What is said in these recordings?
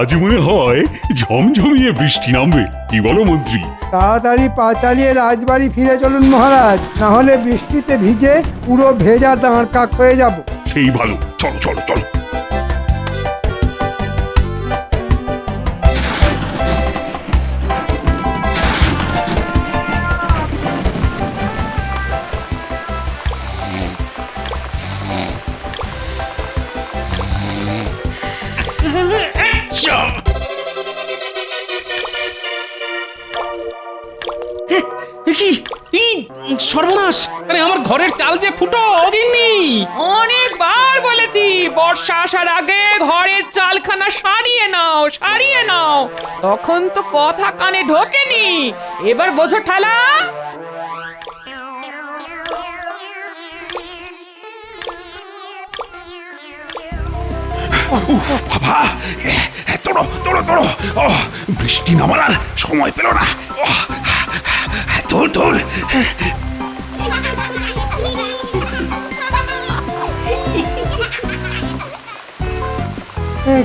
আজ মনে হয় ঝমঝমিয়ে বৃষ্টি নামবে। কি বলো মন্ত্রী? তাড়াতাড়ি পা চালিয়ে রাজবাড়ি ফিরে চলুন মহারাজ, না হলে বৃষ্টিতে ভিজে পুরো ভেজা দাঁড় কাক হয়ে যাব। সেই ভালো, চলো চলো চলো। সর্বনাশ! আরে আমার ঘরের চাল যে ফুটো অগিন্নি। অনেকবার বলেছি বর্ষা আসার আগে ঘরের চালখানা সারিয়ে নাও, সারিয়ে নাও। তখন তো কথা কানে ঢোকেনি। এবার বোঝো ঠালা। বাবা, তোড়ো তোড়ো তোড়ো। বৃষ্টি নামার আর সময় পেল না। তোল তোল।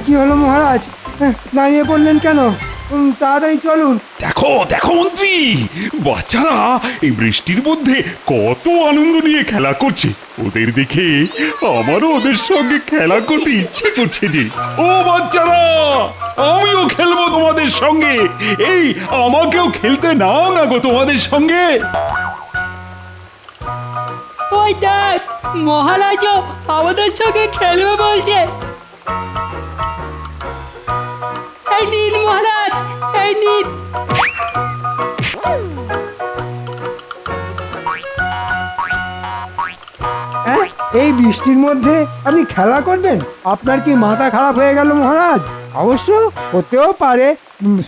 কি হলো মহারাজ, দাঁড়িয়ে পড়লেন কেন? তাড়াতাড়ি চলুন। দেখো দেখো মন্ত্রী, বাচ্চারা এই বৃষ্টির মধ্যে কত আনন্দ নিয়ে খেলা করছে। ওদের দেখে আমারও ওদের সঙ্গে খেলা করতে ইচ্ছে করছে যে। ও বাচ্চারা, আমিও খেলবো তোমাদের সঙ্গে। এই আমাকেও খেলতে নাও না গো তোমাদের সঙ্গে। ওই দেখ, মহারাজও আমাদের সঙ্গে খেলবে বলছে। এই নিন মহারাজ, এই নিন। এই বৃষ্টির মধ্যে আপনি খেলা করবেন? আপনার কি মাথা খারাপ হয়ে গেল মহারাজ? অবশ্য হতেও পারে।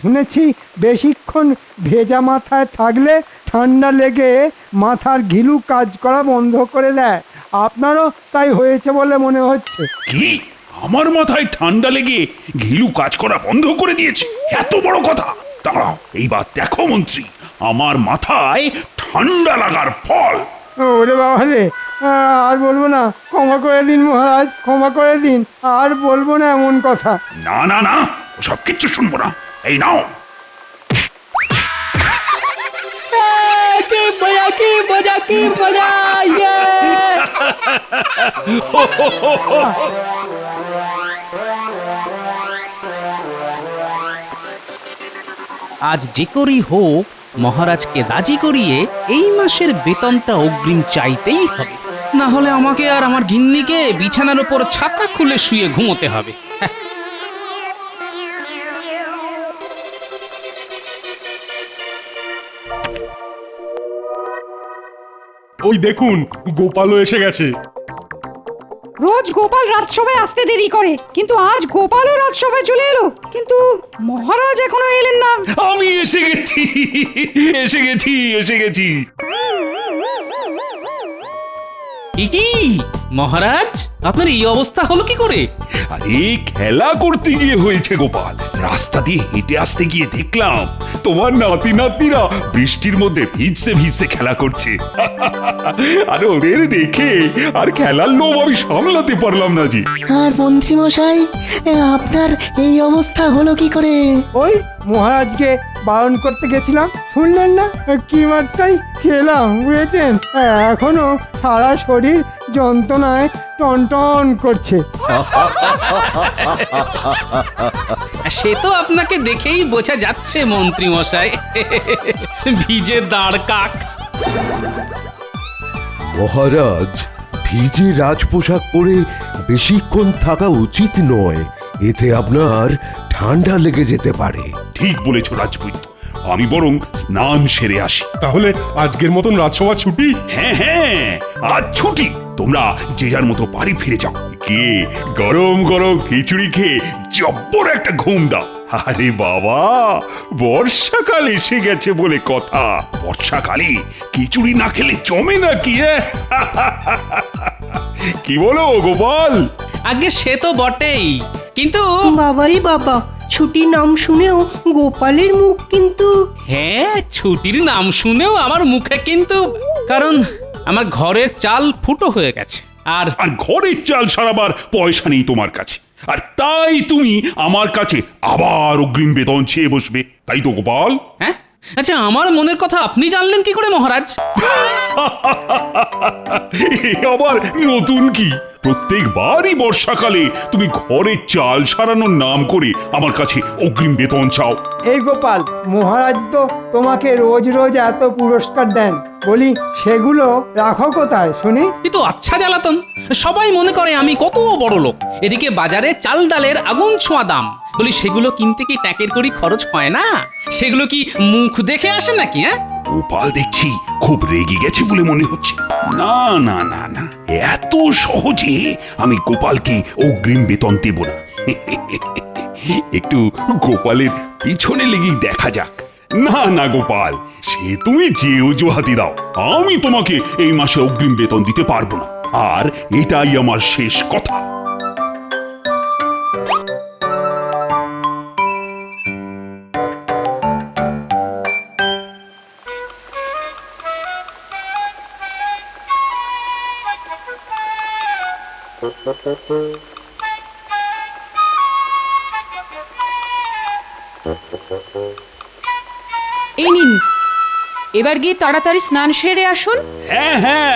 শুনেছি বেশিক্ষণ ভেজা মাথায় থাকলে ঠান্ডা লেগে মাথার ঘিলু কাজ করা বন্ধ করে দেয়। আপনারও তাই হয়েছে বলে মনে হচ্ছে। কি? আমার মাথায় ঠান্ডা লেগে ঘিলু কাজ করা বন্ধ করে দিয়েছে? এত বড় কথা! দাঁড়াও, এইবার দেখো মন্ত্রী, আমার মাথায় ঠান্ডা লাগার ফল। ওরে বাবা রে, আর বলবো না। ক্ষমা করে দিন মহারাজ, ক্ষমা করে দিন। আর বলবো না এমন কথা। না না না, সব কিচ্ছু শুনবো না। এই নাও। কি মজা, কি মজা, কি মজা! আজ যে করেই হোক মহারাজকে রাজি করিয়ে এই মাসের বেতনটা অগ্রিম চাইতেই হবে, না হলে আমাকে আর আমার গিন্নিকে বিছানার উপর ছাতা খুলে শুয়ে ঘুমোতে হবে। ওই দেখুন, গোপালও এসে গেছে। রোজ গোপাল রাজসভায় আসতে দেরি করে, কিন্তু আজ গোপালও রাজসভায় চলে এলো। কিন্তু মহারাজ এখনো এলেন না। আমি এসে গেছি, এসে গেছি, এসে গেছি। কি মহারাজ, আপনার এই অবস্থা হলো কি করে? আরে খেলা করতে গিয়ে হয়েছে গোপাল। রাস্তা দিয়ে হেঁটে আসতে গিয়ে দেখলাম তোমার নাতি নাতনিরা বৃষ্টির মধ্যে ভিজতে ভিজতে খেলা করছে। আর ওদের দেখে আর খেলার লোভ আমি সামলাতে পারলাম না জি। আর মন্ত্রী মশাই, আপনার এই অবস্থা হলো কি করে? ওই মহারাজকে বারণ করতে গেছিলাম, শুনলেন না? কি মাত্রাই খেলাম, বুঝেছেন? এখনো সারা শরীর যন্ত্রণায় টনটন করছে। সে তো আপনাকে দেখেই বোঝা যাচ্ছে মন্ত্রী মশাই, ভিজে দাঁড় কাক। মহারাজ, ভিজে রাজপোশাক পরে বেশিক্ষণ থাকা উচিত নয়। এতে আপনার ঠান্ডা লেগে যেতে পারে। ঠিক বলেছ রাজপুত, আমি বরং স্নান সেরে আসি। তাহলে আজকের মতন রাজসভা ছুটি? হ্যাঁ হ্যাঁ, আজ ছুটি। তোমরা যে যার মতো বাড়ি ফিরে যাও। কে গরম গরম খিচুড়ি খেয়ে জব্বর একটা ঘুম দাও। আরে বাবা, বর্ষাকাল এসে গেছে বলে কথা। বর্ষাকালে খিচুড়ি না খেলে জমে নাকি? কি বলো গোপাল? আগে সে তো বটেই, কিন্তু বাবারে বাবা, ছুটির নাম শুনেও গোপালের মুখ কিন্তু। হ্যাঁ, ছুটির নাম শুনেও আমার মুখে কিন্তু, কারণ আমার ঘরের চাল ফুটো হয়ে গেছে। আর ঘরের চাল সারাবার পয়সা নেই তোমার কাছে। আর তাই তুমি আমার কাছে আবার অগ্রিম বেতন চেয়ে বসবে, তাই তো গোপাল? হ্যাঁ, আচ্ছা আমার মনের কথা আপনি জানলেন কি করে মহারাজ? এ আবার নতুন কি? প্রত্যেকবারই বর্ষাকালে তুমি ঘরের চাল সারানোর নাম করে আমার কাছে অগ্রিম বেতন চাও। এই গোপাল, মহারাজ তো তোমাকে রোজ রোজ এত পুরস্কার দেন, বলি সেগুলো রাখো কোথায় শুনি? এ তো আচ্ছা জ্বালাতন, সবাই মনে করে আমি কত বড় লোক। এদিকে বাজারে চাল ডালের আগুন ছোঁয়া দাম, বলি সেগুলো কিনতে কি ট্যাকের করি খরচ হয় না? সেগুলো কি মুখ দেখে আসে নাকি? হ্যাঁ, গোপাল দেখছি খুব রেগে গেছে বলে মনে হচ্ছে। না না না না, এত সহজে আমি গোপালকে অগ্রিম বেতন দেব না। একটু গোপালের পিছনে লেগেই দেখা যাক। না না গোপাল, সে তুমি যে অজুহাতি দাও, আমি তোমাকে এই মাসে অগ্রিম বেতন দিতে পারবো না, আর এটাই আমার শেষ কথা। এই নিন, এবার গিয়ে তাড়াতাড়ি স্নান সেরে আসুন। হ্যাঁ হ্যাঁ,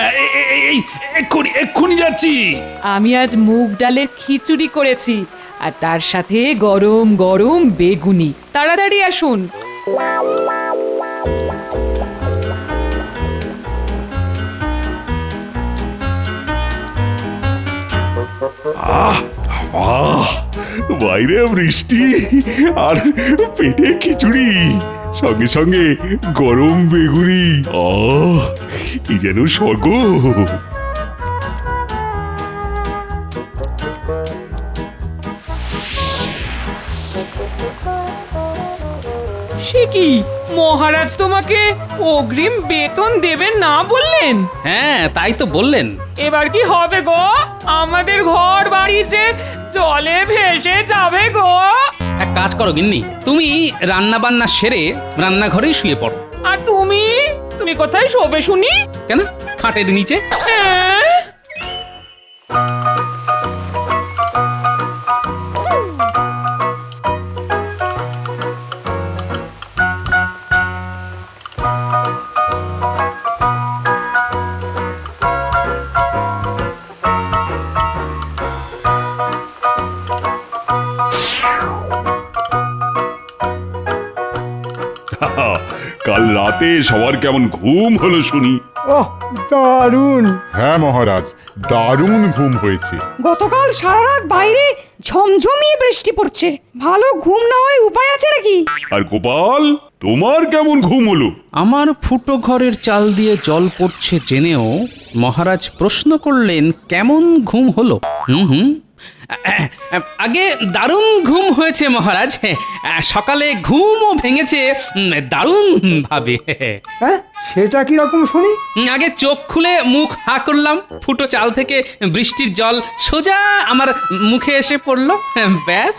এক্ষুনি যাচ্ছি। আমি আজ মুগ ডালের খিচুড়ি করেছি, আর তার সাথে গরম গরম বেগুনি। তাড়াতাড়ি আসুন। আহ আহ, বাইরে বৃষ্টি আর পেটে খিচুড়ি, সঙ্গে সঙ্গে গরম বেগুনি। আহ, কি যেন স্বর্গ। সে কি, মহারাজ তোমাকে অগ্রিম বেতন দেবেন না বললেন? হ্যাঁ তাই তো বললেন। এবার কি হবে গো? আমাদের ঘর বাড়ি যে জলে ভেসে যাবে গো। এক কাজ করো গিন্নি, তুমি রান্না বান্না সেরে রান্নাঘরেই শুয়ে পড়ো। আর তুমি তুমি কোথায় শোবে শুনি? কেন, খাটের নিচে। হ্যাঁ? কাল রাতে সবার কেমন ঘুম হলো শুনি? ওহ, দারুণ! হ্যাঁ মহারাজ, দারুণ ঘুম হয়েছে। গতকাল সারা রাত বাইরে ঝমঝমিয়ে বৃষ্টি পড়ছে, ভালো ঘুম না হয় উপায় আছে নাকি? আর গোপাল, তোমার কেমন ঘুম হলো? আমার ফুটো ঘরের চাল দিয়ে জল পড়ছে জেনেও মহারাজ প্রশ্ন করলেন কেমন ঘুম হলো। হুম, আগে দারুণ ঘুম হয়েছে মহারাজ। সকালে ঘুমও ভেঙেছে দারুণ ভাবে। হ্যাঁ, সেটা কি রকম শুনি? আগে চোখ খুলে মুখ হা করলাম, ফুটো চাল থেকে বৃষ্টির জল সোজা আমার মুখে এসে পড়লো। ব্যাস,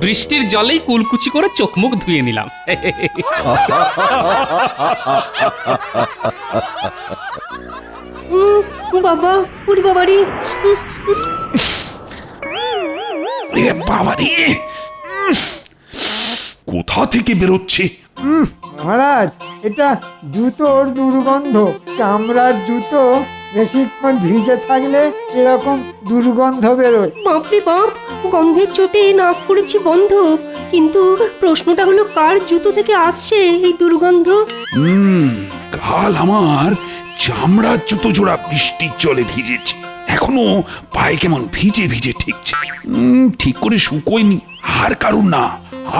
বৃষ্টির জলেই কুলকুচি করে চোখ মুখ ধুয়ে নিলাম। বাবা, উড়ি বাবারি। বাবারে, কোথা থেকে বেরোচ্ছে? মহারাজ, এটা জুতোর দুর্গন্ধ। চামড়ার জুতো বেশিক্ষণ ভিজে থাকলে এরকম দুর্গন্ধ বেরোয়। বাপরে বাপ, গন্ধের চোটে নাক করেছি বন্ধ। কিন্তু প্রশ্নটা হলো, কার জুতো থেকে আসছে এই দুর্গন্ধ? কাল আমার চামড়ার জুতো জোড়া বৃষ্টির জলে ভিজেছে, এখনো পায়ে কেমন ভিজে ভিজে ঠেকছে। ঠিক করে শুকোয়নি। আর কারণ না,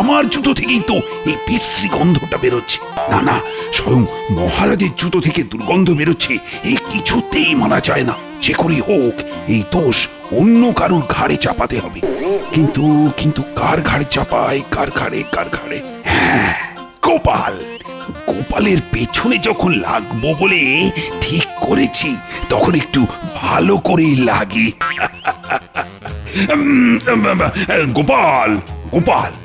আমার জুতো থেকেই তো এই বিশ্রী গন্ধটা বেরোচ্ছে। না না, স্বয়ং মহারাজের জুতো থেকে দুর্গন্ধ বেরোচ্ছে, এই কিছুতেই মানা যায় না। যে করে হোক এই দোষ অন্য কারুর ঘাড়ে চাপাতে হবে। কিন্তু কিন্তু কার ঘাড়ে চাপায়, কার ঘাড়ে? হ্যাঁ, গোপাল। গোপালের পেছনে যখন লাগবো বলে ঠিক করেছি, তখন একটু ভালো করেই লাগে। গোপাল,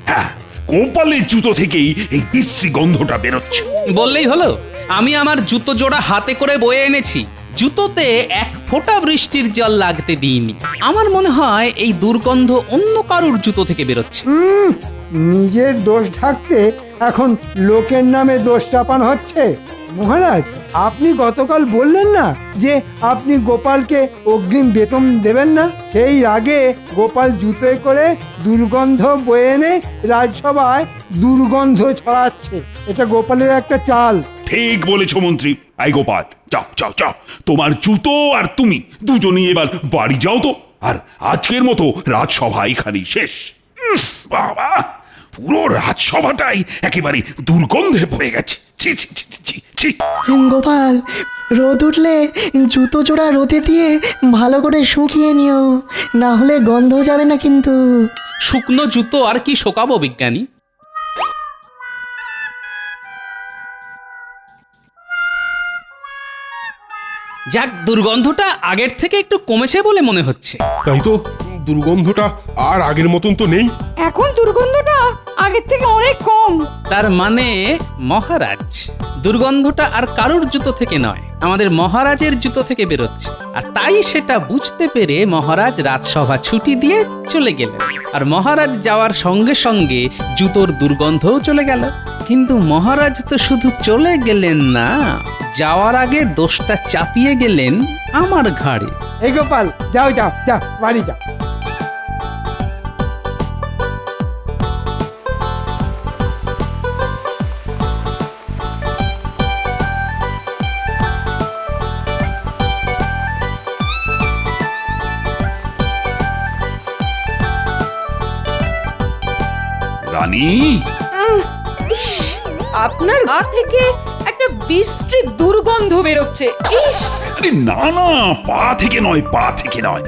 হ্যাঁ, গোপালের জুতো থেকেই এই বিশ্রী গন্ধটা বেরোচ্ছে। বললেই হলো, আমি আমার জুতো জোড়া হাতে করে বয়ে এনেছি। জুতোতে এক ফোঁটা বৃষ্টির জল লাগতে দিইনি। আমার মনে হয় এই দুর্গন্ধ অন্য কারুর জুতো থেকে বেরোচ্ছে। নিজের দোষ ঢাকতে এখন লোকের নামে দোষ চাপানো হচ্ছে। মহারাজ, আপনি গতকাল বললেন না যে আপনি গোপালকে অগ্রিম বেতন দেবেন না? সেই আগে গোপাল জুতোয় করে দুর্গন্ধ বয়ে এনে রাজসভায় দুর্গন্ধ ছড়াচ্ছে। এটা গোপালের একটা চাল। ঠিক বলেছো মন্ত্রী। আই গোপাল, যাও যাও যাও, তোমার জুতো আর তুমি দুজনেই এবার বাড়ি যাও তো। আর আজকের মতো রাজসভা এখানেই শেষ। বাবা, পুরো রাজসভাটাই একেবারে দুর্গন্ধে ভরে গেছে। ছি ছি ছি ছি, ছি ছি। গোপাল, রোদ উঠলে জুতো জোড়া রোদে দিয়ে ভালো করে শুকিয়ে নিও, না হলে গন্ধ যাবে না কিন্তু। শুকনো জুতো আর কি শোকাবো বিজ্ঞানী? যাক, দুর্গন্ধটা আগের থেকে একটু কমেছে বলে মনে হচ্ছে। তাই তো, দুর্গন্ধটা আর আগের মতন তো নেই। এখন দুর্গন্ধটা আগের থেকে অনেক কম। তার মানে মহারাজ, দুর্গন্ধটা আর কারুর জুতো থেকে নয়, আমাদের মহারাজের জুতো থেকে বেরোচ্ছে। আর তাই সেটা বুঝতে পেরে মহারাজ রাজসভা ছুটি দিয়ে চলে গেলেন। আর মহারাজ যাওয়ার সঙ্গে সঙ্গে জুতোর দুর্গন্ধও চলে গেল। কিন্তু মহারাজ তো শুধু চলে গেলেন না, যাওয়ার আগে দোষটা চাপিয়ে গেলেন আমার ঘাড়ে। এই গোপাল, যাও যাও যাও, বাড়ি যাও। রানী, ইস, আপনার গা থেকে একটা বিশ্রী দুর্গন্ধ বেরোচ্ছে। ইস, আরে না না, পা থেকে নয়, পা থেকে নয়,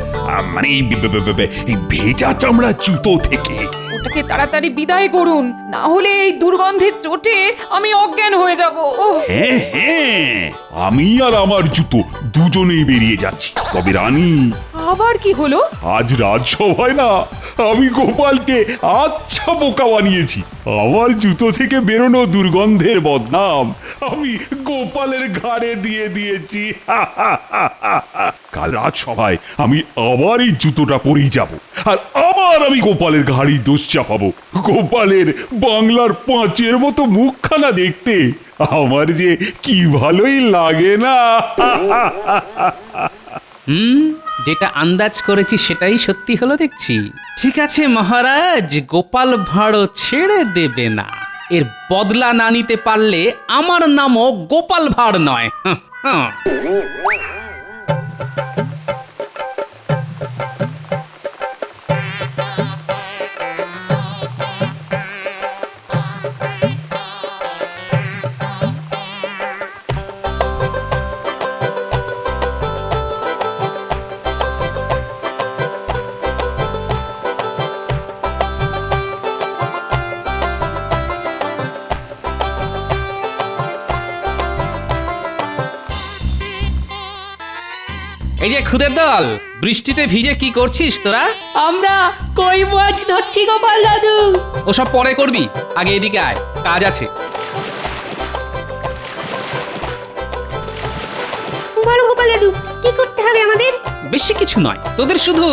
মানে এই ভেজা চামড়া জুতো থেকে। ওটাকে তাড়াতাড়ি বিদায় করুন, না হলে এই দুর্গন্ধের চোটে আমি অজ্ঞান হয়ে যাব। ওহ, হ্যাঁ হ্যাঁ, আমি আর আমার জুতো দুজনেই বেরিয়ে যাচ্ছি। তবে রানী, আবার কি হলো? আজ রাজসভায় না আমি গোপালকে আচ্ছা বোকা বানিয়েছি। আমার জুতো থেকে বেরোনো দুর্গন্ধের বদনাম আমি গোপালের ঘাড়ে দিয়ে দিয়েছি। কাল রাজসভায় আমি আবার এই জুতোটা পরেই যাব, আর আবার আমি গোপালের ঘাড়েই দোষ চাপাবো। গোপালের বাংলার পাঁচের মতো মুখখানা দেখতে আমার যে কি ভালোই লাগে না। যেটা আন্দাজ করেছি সেটাই সত্যি হলো দেখছি। ঠিক আছে মহারাজ, গোপাল ভাঁড়ও ছেড়ে দেবে না। এর বদলা না নিতে পারলে আমার নামও গোপাল ভাঁড় নয়। হাঁ, হাঁ। এই যে খুদের দল, বৃষ্টিতে ভিজে কি করছিস তোরা? আমরা কই মাছ ধরছি গোপাল দাদু। ওসব পরে করবি, আগে এদিকে আয়, কাজ আছে। বলো গোপাল দাদু, কি করতে হবে আমাদের? বেশি কিছু নয়, তোদের শুধু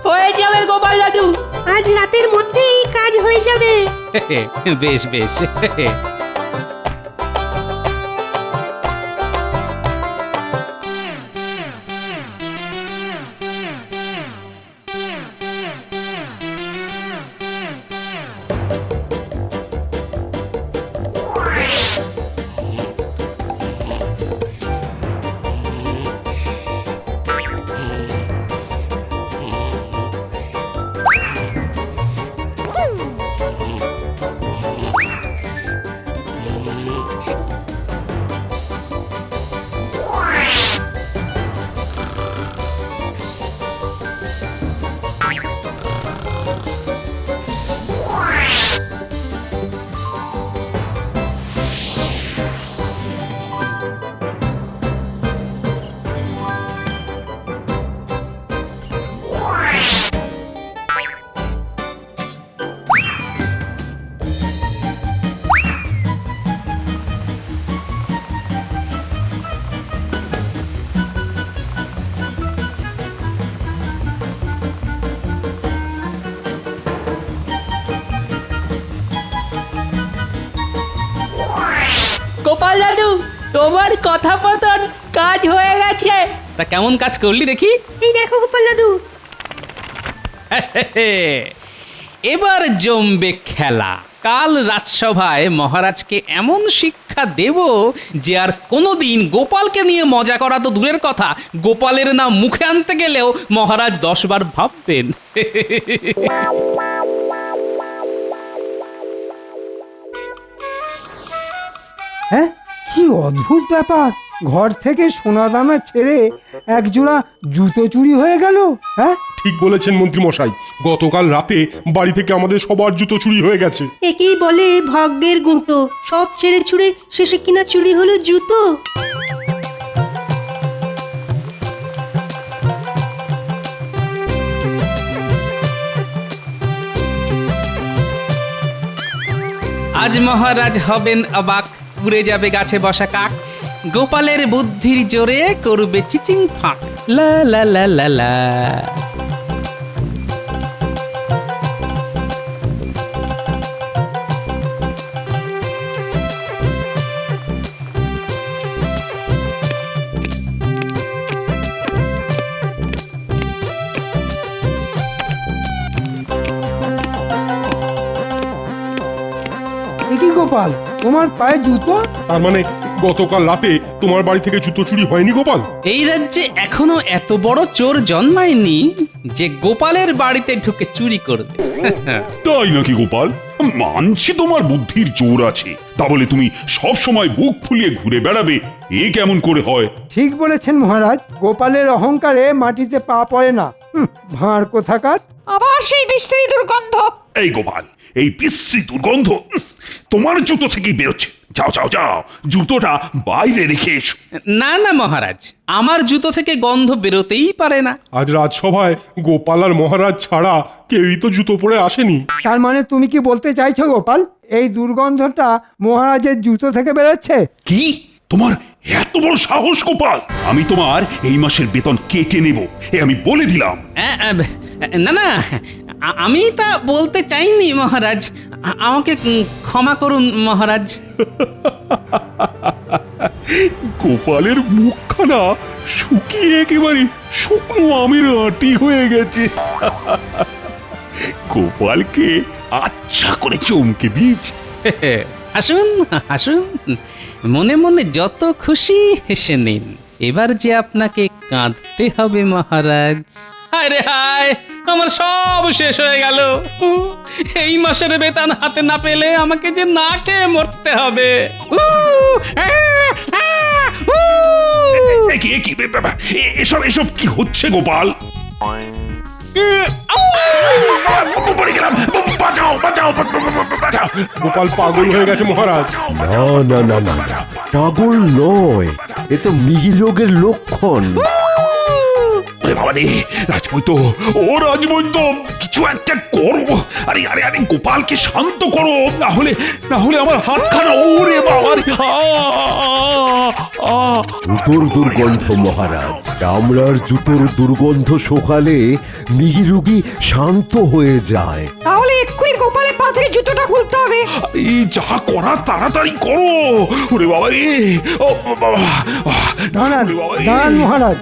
হয়ে যাবে গোপাল দাদু। আজ রাতের মধ্যেই কাজ হয়ে যাবে। বেশ বেশ। গোপাল দাদু তোমার কথাপতন কাজ হয়ে গেছে। তা কেমন কাজ করলি দেখি? এই দেখো গোপাল দাদু। এবার জমবে খেলা। কাল রাজসভায় মহারাজকে এমন শিক্ষা দেব যে আর কোনোদিন গোপালকে নিয়ে মজা করা তো দূরের কথা, গোপালের নাম মুখে আনতে গেলেও মহারাজ 10 বার ভাববেন। হ্যাঁ, কি অদ্ভুত ব্যাপার! ঘর থেকে সোনা দানা ছেড়ে একজোড়া জুতো চুরি হয়ে গেল। হ্যাঁ, ঠিক বলেছেন মন্ত্রী মশাই, গতকাল রাতে বাড়ি থেকে আমাদের সবার জুতো চুরি হয়ে গেছে। একেই বলে ভাগ্যের গুঁতো, সব ছেড়ে ছুড়ে শেষে কিনা চুরি হলো জুতো। আজ মহারাজ হবেন অবাক, উড়ে যাবে গাছে বসা কাক, গোপালের বুদ্ধির জোরে করবে চিচিং ফাঁক। লা লা লা লা লা। এ কি গোপাল, তোমার পায়ে জুতো? তার মানে গতকাল রাতে তোমার বাড়ি থেকে জুতো চুরি হয়নি গোপাল? এই রাজ্যে এখনো এত বড় চোর জন্মায়নি যে গোপালের বাড়িতে ঢুকে চুরি করবে। তাই নাকি গোপাল? মানছি তোমার বুদ্ধির জোর আছে, তা বলে তুমি সব সময় বুক ফুলিয়ে ঘুরে বেড়াবে, এ কেমন করে হয়? ঠিক বলেছেন মহারাজ, গোপালের অহংকারে মাটিতে পা পড়ে না। ভাঁড় কোথাকার! আবার সেই বিশ্রী দুর্গন্ধ। এই গোপাল, এই বিশ্রী দুর্গন্ধ তোমার জুতো থেকেই বেরোচ্ছে। যাও যাও যাও, জুতোটা বাইরে রেখে এসো। না না মহারাজ, আমার জুতো থেকে গন্ধ বেরোতেই পারে না। আজ রাজসভায় গোপাল আর মহারাজ ছাড়া কেউই তো জুতো পরে আসেনি। তার মানে তুমি কি বলতে চাইছো গোপাল, এই দুর্গন্ধটা মহারাজের জুতো থেকে বেরোচ্ছে? কি তোমার এত বড় সাহস গোপাল? আমি তোমার এই মাসের বেতন কেটে নেব, এ আমি বলে দিলাম। না না, আমি তা বলতে চাইনি মহারাজ, আমাকে ক্ষমা করুন মহারাজ। গোপালের মুখখানা শুকিয়ে একেবারে শুকনো আমের আটি হয়ে গেছে। গোপালকে আচ্ছা করে চমকে দিয়েছি। আসুন আসুন, মনে মনে যত খুশি হেসে নিন। এবার যে আপনাকে কাঁদতে হবে মহারাজ। হায় রে হায়, আমার সব শেষ হয়ে গেল। এই মাসের বেতন হাতে না পেলে আমাকে যে না খেয়ে মরতে হবে। এসব এসব কি হচ্ছে গোপাল? পড়ে গেলাম, বাঁচাও বাঁচাও বাঁচাও। গোপাল পাগল হয়ে গেছে মহারাজ। না না না না না, পাগল নয়, এ তো মৃগী রোগের লক্ষণ। বাবা রে, রাজবৈদ্য, ও রাজবৈদ্য, কিছু একটা করো। আরে আরে আরে, গোপালকে শান্ত করো, না হলে আমার হাতখানা, ওরে বাবা রে। জুতোর দুর্গন্ধ মহারাজ, চামড়ার জুতোর দুর্গন্ধ শোকালে মৃগী রোগী শান্ত হয়ে যায়। তাহলে এক্ষুনি গোপালের পা থেকে জুতোটা খুলতে হবে। এই যা করা তাড়াতাড়ি করো। ওরে বাবা রে, ও বাবা। দাঁড়ান ওরে বাবা রে। দাঁড়ান মহারাজ,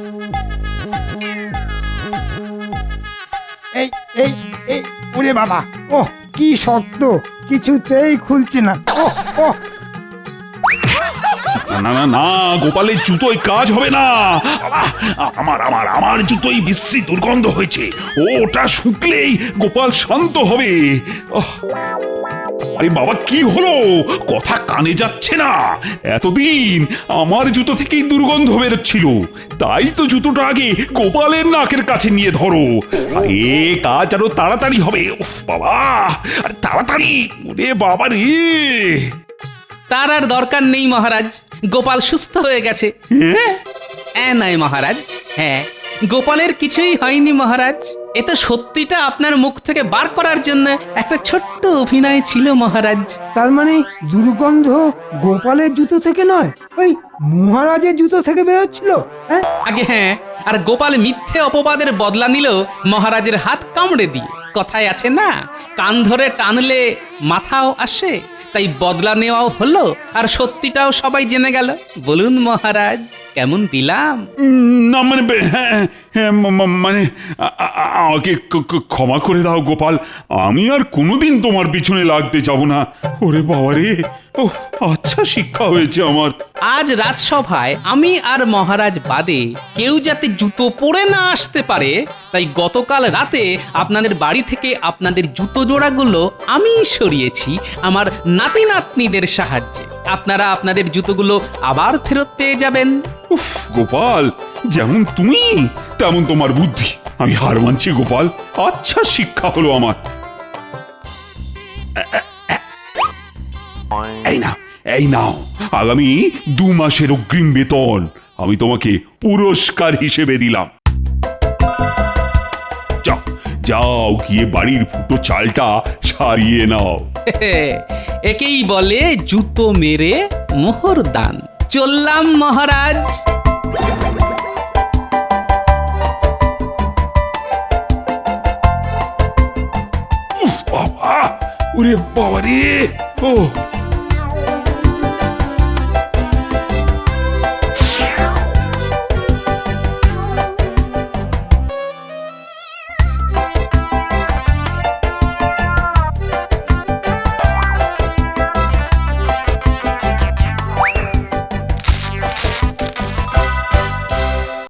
এই এই এই, ওরে বাবা, ওহ কি শক্ত, কিছুতেই খুলছে না। ওহ ওহ, না না না, গোপালের জুতোয় কাজ হবে না। আমার জুতোই বিশ্রী দুর্গন্ধ হয়েছে, ওটা শুকলেই গোপাল শান্ত হবে। আরে বাবা, কি হলো? কথা কানে যাচ্ছে না। এতদিন আমার জুতো থেকেই দুর্গন্ধ বেরোচ্ছিল, তাই তো জুতোটা আগে গোপালের নাকের কাছে নিয়ে ধরো। এ কাজ আরো তাড়াতাড়ি হবে। উফ বাবা, আরে তাড়াতাড়ি, ওরে বাবা রে। তার আর দরকার নেই মহারাজ, গোপাল সুস্থ হয়ে গেছে। নয় মহারাজ, হ্যাঁ, গোপালের কিছুই হয়নি মহারাজ। এ তো সত্যিটা আপনার মুখ থেকে বার করার জন্য একটা ছোট্ট অভিনয় ছিল মহারাজ। তার মানে দুর্গন্ধ গোপালের জুতো থেকে নয়, ওই মহারাজের জুতো থেকে বেরোচ্ছিল। হ্যাঁ, আগে হ্যাঁ, আর গোপাল মিথ্যে অপবাদের বদলা নিল মহারাজের হাত কামড়ে দিয়ে। কথায় আছে না, কান ধরে টানলে মাথাও আসে, তাই বদলা নেওয়াও হলো আর সত্যিটাও সবাই জেনে গেল। বলুন মহারাজ, কেমন দিলাম? না মানে হ্যাঁ, হ্যাঁ, মানে আমাকে ক্ষমা করে দাও গোপাল, আমি আর কোনোদিন তোমার পিছনে লাগতে যাব না। ওরে বাবা রে, ও আচ্ছা শিক্ষা হয়েছে আমার। আজ রাজসভায় আমি আর মহারাজ বাদে কেউ যাতে জুতো পরে না আসতে পারে, তাই গতকাল রাতে আপনাদের বাড়ি থেকে আপনাদের জুতো জোড়াগুলো আমি সরিয়েছি আমার নাতি নাতনিদের সাহায্যে। আপনারা আপনাদের জুতোগুলো আবার ফেরত পেয়ে যাবেন। উফ গোপাল, যেমন তুমি তেমন তোমার বুদ্ধি। আমি হার মানছি গোপাল, আচ্ছা শিক্ষা হলো আমার। এই নাও আগামী 2 মাসের অগ্রিম বেতন আমি তোমাকে পুরস্কার হিসেবে দিলাম। যাও যাও, গিয়ে বাড়ির ফুটো চালটা সারিয়ে নাও। একেই বলে জুতো মেরে মোহর দান। চললাম মহারাজ। বাবা, ওরে বাবা রে, ও